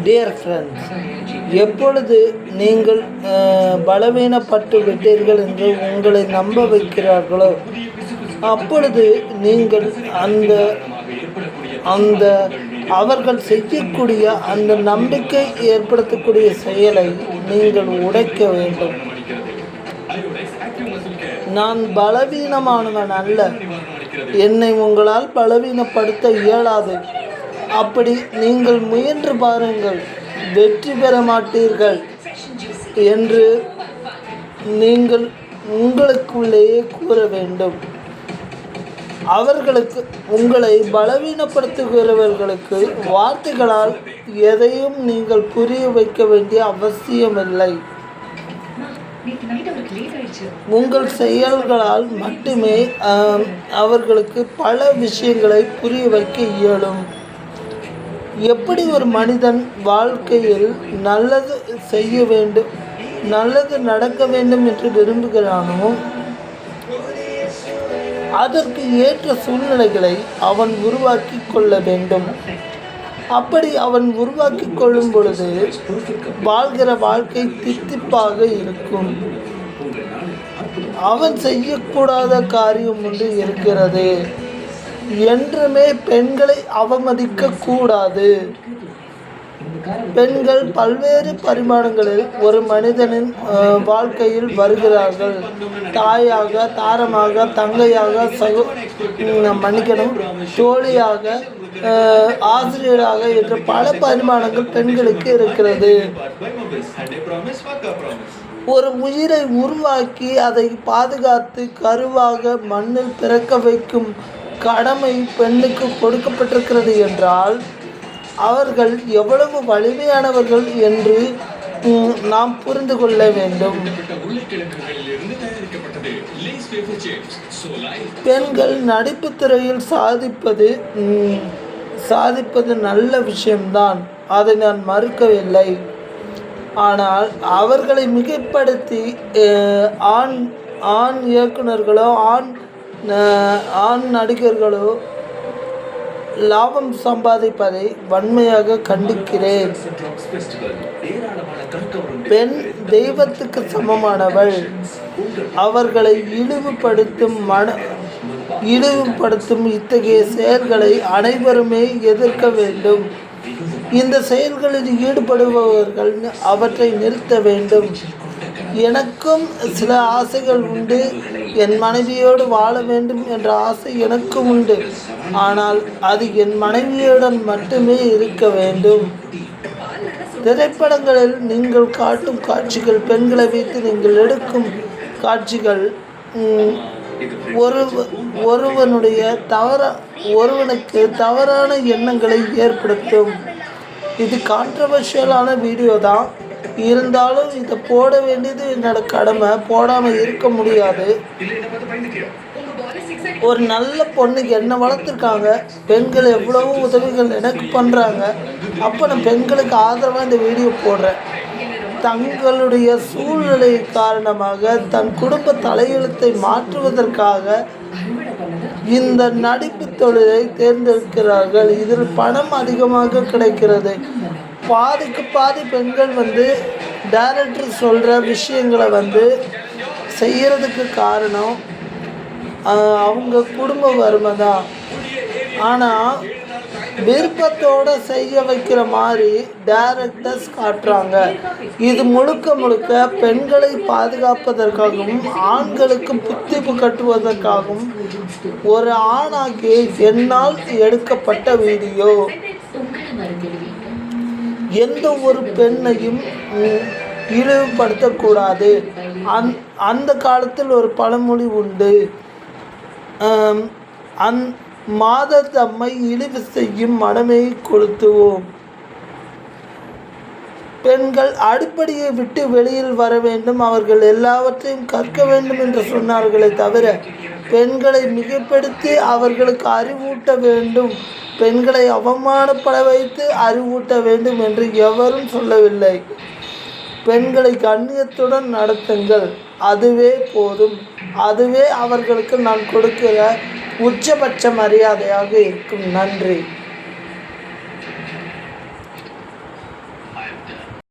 Dear friends, எப்பொழுது நீங்கள் பலவீனப்பட்டு விட்டீர்கள் என்று உங்களை நம்ப வைக்கிறார்களோ அப்பொழுது நீங்கள் அந்த அந்த அவர்கள் செய்யக்கூடிய அந்த நம்பிக்கை ஏற்படுத்தக்கூடிய செயலை நீங்கள் உடைக்க வேண்டும். நான் பலவீனமானவன் அல்ல, என்னை உங்களால் பலவீனப்படுத்த இயலாது. அப்படி நீங்கள் முயன்று பாருங்கள், வெற்றி பெற மாட்டீர்கள் என்று நீங்கள் உங்களுக்குள்ளேயே கூற வேண்டும். அவர்களுக்கு, உங்களை பலவீனப்படுத்துகிறவர்களுக்கு வார்த்தைகளால் எதையும் நீங்கள் புரிய வைக்க வேண்டிய அவசியமில்லை. உங்கள் செயல்களால் மட்டுமே அவர்களுக்கு பல விஷயங்களை புரிய வைக்க இயலும். எப்படி ஒரு மனிதன் வாழ்க்கையில் நல்லது செய்ய வேண்டும், நல்லது நடக்க வேண்டும் என்று விரும்புகிறானோ அதற்கு ஏற்ற சூழ்நிலைகளை அவன் உருவாக்கி கொள்ள வேண்டும். அப்படி அவன் உருவாக்கி கொள்ளும் பொழுது வாழ்கிற வாழ்க்கை தித்திப்பாக இருக்கும். அவன் செய்யக்கூடாத காரியம் ஒன்று இருக்கிறது. என்றுமே பெண்களை அவமதிக்க கூடாது. பெண்கள் பல்வேறு பரிமாணங்களில் ஒரு மனிதனின் வாழ்க்கையில் வருகிறார்கள். தாயாக, தாரமாக, தங்கையாக, தோழியாக, ஆசிரியராக என்ற பல பரிமாணங்கள் பெண்களுக்கு இருக்கிறது. ஒரு உயிரை உருவாக்கி அதை பாதுகாத்து கருவாக மண்ணில் பிறக்க வைக்கும் கடமை பெண்ணுக்கு கொடுக்கப்பட்டிருக்கிறது என்றால் அவர்கள் எவ்வளவு வலிமையானவர்கள் என்று நாம் புரிந்து கொள்ள வேண்டும். பெண்கள் நடிப்பு துறையில் சாதிப்பது நல்ல விஷயம்தான், அதை நான் மறுக்கவில்லை. ஆனால் அவர்களை மிகைப்படுத்தி ஆண் இயக்குனர்களோ ஆண் நடிகர்களோ லாபம் சம்பாதிப்பதை வன்மையாக கண்டிக்கிறேன். பெண் தெய்வத்துக்கு சமமானவள். அவர்களை இழிவுபடுத்தும் இத்தகைய செயல்களை அனைவருமே எதிர்க்க வேண்டும். இந்த செயல்களில் ஈடுபடுபவர்கள் அவற்றை நிறுத்த வேண்டும். எனக்கும் சில ஆசைகள் உண்டு. என் மனைவியோடு வாழ வேண்டும் என்ற ஆசை எனக்கும் உண்டு. ஆனால் அது என் மனைவியுடன் மட்டுமே இருக்க வேண்டும். திரைப்படங்களில் நீங்கள் காட்டும் காட்சிகள், பெண்களை வைத்து நீங்கள் எடுக்கும் காட்சிகள் ஒருவனுக்கு தவறான எண்ணங்களை ஏற்படுத்தும். இது கான்ட்ரவர்ஷியலான வீடியோ தான், இருந்தாலும் இதை போட வேண்டியது என்னோட கடமை. போடாமல் இருக்க முடியாது. ஒரு நல்ல பொண்ணுக்கு என்ன வளர்த்துருக்காங்க, பெண்கள் எவ்வளவோ உதவிகள் எனக்கு பண்ணுறாங்க. அப்போ நான் பெண்களுக்கு ஆதரவாக இந்த வீடியோ போடுறேன். தங்களுடைய சூழ்நிலை காரணமாக தன் குடும்ப தலையெழுத்தை மாற்றுவதற்காக இந்த நடிப்பு தொழிலை தேர்ந்தெடுக்கிறார்கள். இதில் பணம் அதிகமாக கிடைக்கிறது. பாதிக்கு பாதி பெண்கள் டைரக்டர் சொல்கிற விஷயங்களை செய்கிறதுக்கு காரணம் அவங்க குடும்ப வறுமை தான். ஆனால் விருப்பத்தோடு செய்ய வைக்கிற மாதிரி டைரக்டர்ஸ் காட்டுறாங்க. இது முழுக்க பெண்களை பாதுகாப்பதற்காகவும் ஆண்களுக்கு புத்திப்பு கட்டுவதற்காகவும் ஒரு ஆணாகி என்னால் எடுக்கப்பட்ட வீடியோ. எந்த ஒரு பெண்ணையும் இழிவுபடுத்தக்கூடாது. அந்த காலத்தில் ஒரு பழமொழி உண்டு, மாதத்தம்மை இழிவு செய்யும் மனமே கொளுத்துவோம். பெண்கள் அடிப்படையை விட்டு வெளியில் வர வேண்டும், அவர்கள் எல்லாவற்றையும் கற்க வேண்டும் என்று சொன்னார்களே தவிர பெண்களை மிகைப்படுத்தி அவர்களுக்கு அறிவூட்ட வேண்டும், பெண்களை அவமானப்பட வைத்து அறிவூட்ட வேண்டும் என்று எவரும் சொல்லவில்லை. பெண்களை கண்ணியத்துடன் நடத்துங்கள், அதுவே போதும். அதுவே அவர்களுக்கு நான் கொடுக்கிற உச்சபட்ச மரியாதையாக இருக்கும். நன்றி.